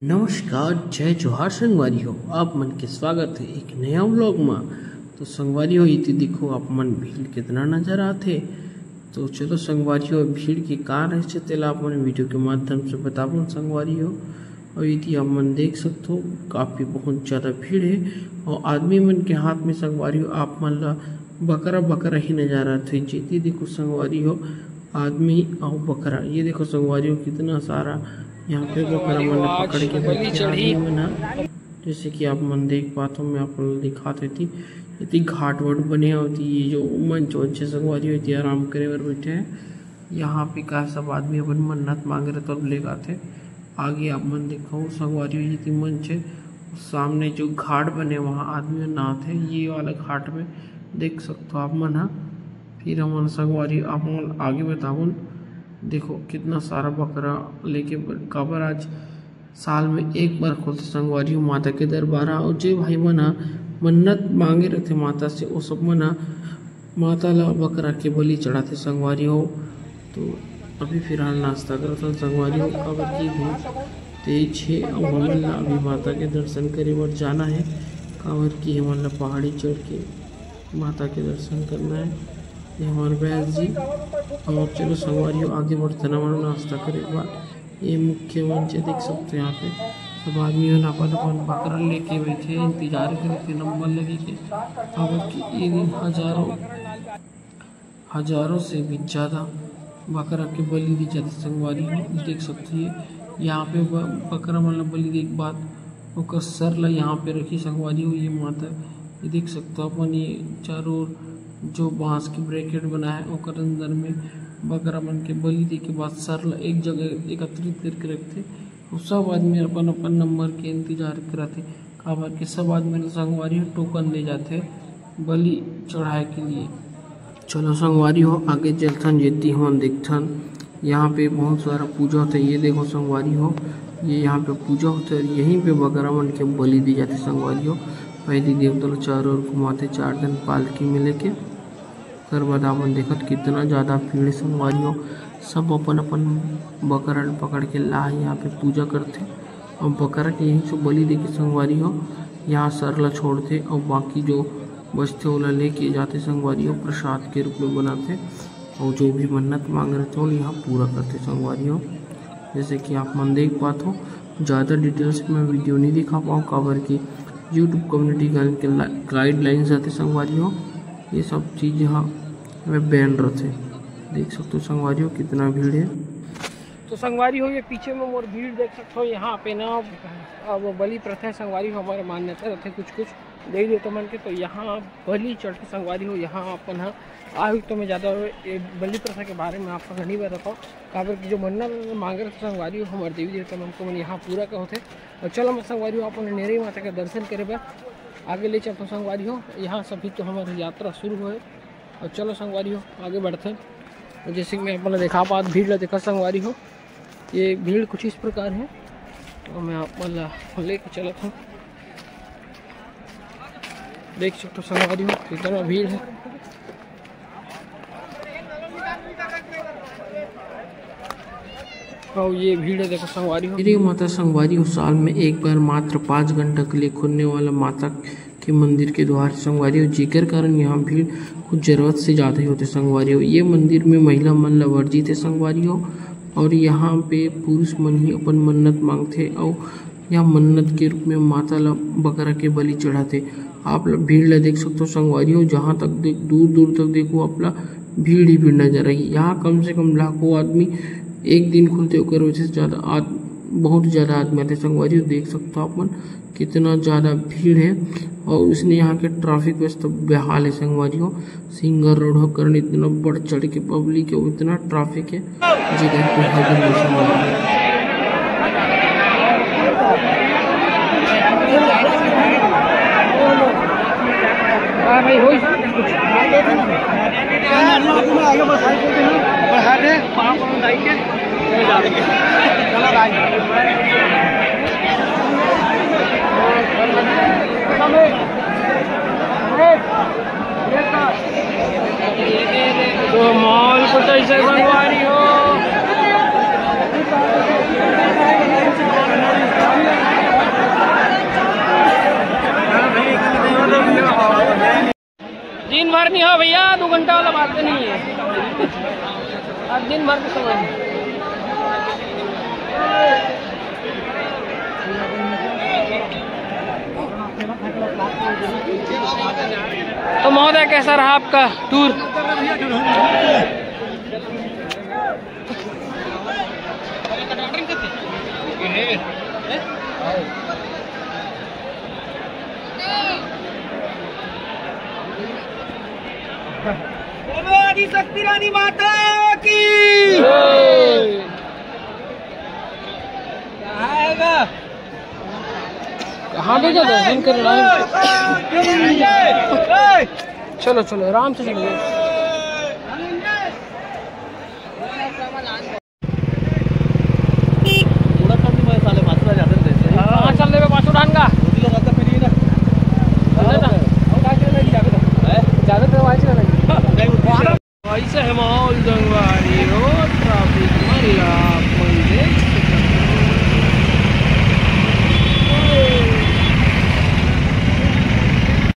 नमस्कार, जय जोहार संगवारी हो। आप मन के स्वागत है एक नया व्लॉग में। तो संगवारी हो इति देखो आप मन भीड़ कितना नजर आते। तो चलो संगवारी हो भीड़ की कार है तेला आप मन वीडियो के माध्यम से बताबो संगवारी हो। और इति आप मन देख सकते हो काफ़ी बहुत ज़्यादा भीड़ है और आदमी मन के हाथ में संगवारी हो आप मन ला बकरा बकरा ही नज़र आते। जेती देखो संगवारी हो आदमी और बकरा, ये देखो संगवारी हो कितना सारा यहाँ पे बकरा मन पकड़ के बैठे आदमी मना। जैसे कि आप मन देख पाते हो, मैं आप दिखाते थी इतनी घाट वाट बने होती, ये जो मंच वंच संगवारी होती आराम करे और बैठे हैं यहाँ पे का सब आदमी अपन मन्नत मांगे रहे तो ले गाते। आगे आप मन देखो संगवारी हो ये मंच है, सामने जो घाट बने वहाँ आदमी नहाते हैं, ये वाला घाट में देख सकते हो आप मन। हाँ फिर हम संगवारी आप आगे बताओ देखो कितना सारा बकरा लेके काबर आज साल में एक बार खोलते संगवारी हो माता के दरबार। और जो भाई मना मन्नत मांगे रहते माता से वो सब मना माता ला बकरा के बलि चढ़ाते संगवारी हो। तो अभी फिलहाल नाश्ता करते संगवारी हो काबर की भी तेज है और हमन ला अभी माता के दर्शन करे बर जाना है। काबर की हमन ला पहाड़ी चढ़ के माता के दर्शन करना है। ये हमारे बैस जी और चलो संगवारी हो आगे बढ़ते ना मानो नाश्ता करे बाद। ये मुख्य मंच है देख सकते हो, यहाँ पे सब आदमी अपन अपन बकरा लेके बैठे इंतजार करते नंबर लगे के। काबर की एक दिन हजारों से भी ज़्यादा बकरा के बलि दी जाती संगवारी हो देख सकते हैं। यहाँ पे बकरा मतलब बलि दी एक बात और सर ला यहाँ पे रखी संगवारी हो ये माता। ये देख सकते हो अपन, ये चारों जो बांस की ब्रैकेट बना है और अंदर में बकरा मन के बलि दे के बाद सर एक जगह एकत्रित करके रखते और सब आदमी अपन अपन नंबर के इंतजार कराते। काबर के सब आदमी संगवारी हो टोकन ले जाते बलि चढ़ाए के लिए। चलो संगवारी हो आगे चलथन जेती हो देखथन। यहाँ पे बहुत सारा पूजा होता है, ये देखो संगवारी हो ये यहाँ पे पूजा होता है, यहीं पे बकरा मन के बलि दी जाती संगवारी हो। पहले देवता चारों ओर घुमाते 4 दिन पालकी में लेके। कर बाद अपन देखत कितना ज़्यादा भीड़ संगवारी हो, सब अपन अपन बकरा पकड़ के ला यहाँ पे पूजा करते और बकरा के यहीं से बलि दे के संगवारी हो यहाँ सर ला छोड़ते और बाकी जो बचते वाला लेके जाते संगवारी हो प्रसाद के रूप में बनाते और जो भी मन्नत मांग रहे थे यहाँ पूरा करते संगवारी हो। जैसे कि आप मन देख पाते हो, ज़्यादा डिटेल्स में वीडियो नहीं दिखा पाऊँ काबर की यूट्यूब कम्युनिटी के गाइडलाइंस आते संगवारी हो, ये सब चीज़ यहाँ में बैन रहते। देख सकते हो संगवारी हो कितना भीड़ है। तो संगवारी हो ये पीछे में मोर भीड़ देख सकते हो। यहाँ पे ना अब बलि प्रथा संगवारी हो हमारे मान्यता रहते कुछ दे देते मन के। तो यहाँ बलि चढ़ते संगवारी हो यहाँ अपन आयु तो मैं ज़्यादा बलि प्रथा के बारे में आपका घनी बार बताऊँ। काबर की जो मन्नत मांगे रहते संगवारी हो हमारे देवी देवता मन को मन यहाँ पूरा का होते। और चलो मैं संगवारी हो अपन नेरी माता के दर्शन करे बार आगे ले चलते संगवारी हो। यहाँ सभी तो हमारी यात्रा शुरू हो और चलो संगवारी हो आगे बढ़ते हैं। जैसे कि मैं अपना देखा पात भीड़ देखा संगवारी हो, ये भीड़ कुछ इस प्रकार है और मैं आप लेके चला था। देख सकते हो संगवारी हो कितना भीड़ है। और ये भीड़ है देखो संगवारी हो। मेरी माता संगवारी हो साल में एक बार मात्र 5 घंटा के लिए खुलने वाला माता के मंदिर के द्वार संगवारी हो, जिकर कारण यहाँ भीड़ कुछ जरूरत से ज़्यादा ही होते संगवारी हो। ये मंदिर में महिला मन ला वर्जित है संगवारी हो और यहाँ पे पुरुष मन ही अपन मन्नत मांगते और यहाँ मन्नत के रूप में माता ला बकरा के बलि चढ़ाते। आप भीड़ ला देख सकते हो संगवारी हो, जहाँ तक दूर दूर तक देखो आप ला भीड़ ही भीड़ नजर आई। यहाँ कम से कम लाखों आदमी एक दिन खुलते होकर वजह से ज़्यादा बहुत ज़्यादा आदमी आते संगवारी हो। देख सकते हो अपन कितना ज़्यादा भीड़ है और उसने यहाँ के ट्रैफिक व्यवस्था बेहाल है संगवारी हो। सिंगर रोड होकर इतना बढ़ चढ़ के पब्लिक है, इतना ट्रैफिक है जिधर को तो मॉल को तो ऐसे संगवारी हो लो भैया, 2 घंटा वाला बात तो नहीं है, आज दिन भर का समय है। तो महोदय कैसा रहा आपका टूर? आदि शक्ति रानी माता की कहाँ भी दर्शन कर रहा है। चलो चलो आराम से चलो। कहाँ चल रहे पाँच उड़ान का ऐसे है माहौल जंगवारी हो ट्रैफिक में